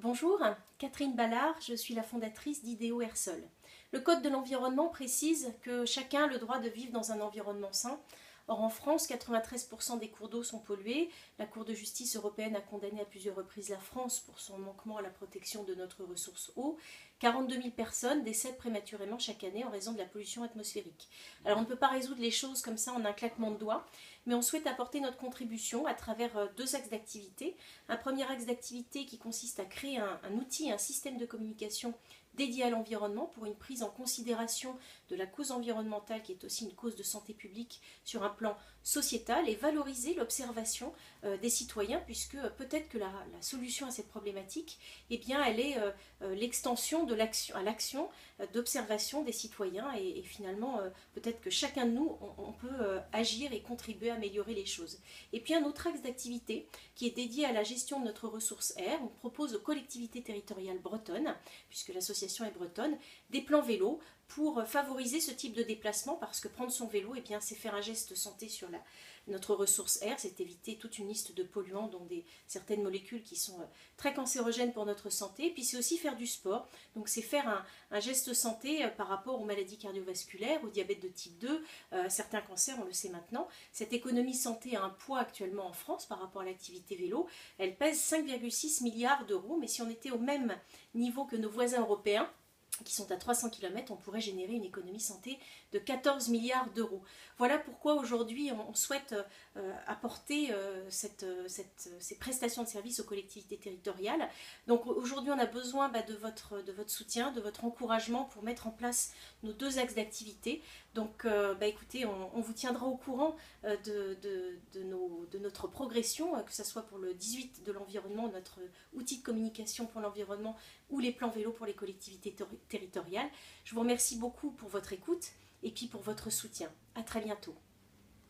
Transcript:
Bonjour, Catherine Ballard, je suis la fondatrice d'Idéo Airsol. Le Code de l'environnement précise que chacun a le droit de vivre dans un environnement sain. Or en France, 93% des cours d'eau sont pollués. La Cour de justice européenne a condamné à plusieurs reprises la France pour son manquement à la protection de notre ressource eau. 42 000 personnes décèdent prématurément chaque année en raison de la pollution atmosphérique. Alors on ne peut pas résoudre les choses comme ça en un claquement de doigts, mais on souhaite apporter notre contribution à travers deux axes d'activité. Un premier axe d'activité qui consiste à créer un outil, un système de communication dédié à l'environnement pour une prise en considération de la cause environnementale qui est aussi une cause de santé publique sur un plan sociétal et valoriser l'observation des citoyens puisque peut-être que la solution à cette problématique, eh bien, elle est l'extension de l'action à l'action d'observation des citoyens et finalement peut-être que chacun de nous on peut agir et contribuer à améliorer les choses. Et puis un autre axe d'activité qui est dédié à la gestion de notre ressource air. On propose aux collectivités territoriales bretonnes, puisque l'association est bretonne, des plans vélo pour favoriser ce type de déplacement parce que prendre son vélo, eh bien, c'est faire un geste santé sur notre ressource air, c'est éviter toute une liste de polluants, dont certaines molécules qui sont très cancérogènes pour notre santé. Et puis c'est aussi faire du sport, donc c'est faire un geste santé par rapport aux maladies cardiovasculaires, au diabète de type 2, certains cancers, on le sait maintenant. Cette économie santé a un poids actuellement en France par rapport à l'activité vélo. Elle pèse 5,6 milliards d'euros, mais si on était au même niveau que nos voisins européens, qui sont à 300 km, on pourrait générer une économie santé de 14 milliards d'euros. Voilà pourquoi aujourd'hui on souhaite apporter ces prestations de services aux collectivités territoriales. Donc aujourd'hui on a besoin de votre soutien, de votre encouragement pour mettre en place nos deux axes d'activité. Donc écoutez, on vous tiendra au courant de notre progression, que ce soit pour le 18 de l'environnement, notre outil de communication pour l'environnement, ou les plans vélo pour les collectivités territoriales. Je vous remercie beaucoup pour votre écoute et puis pour votre soutien. À très bientôt.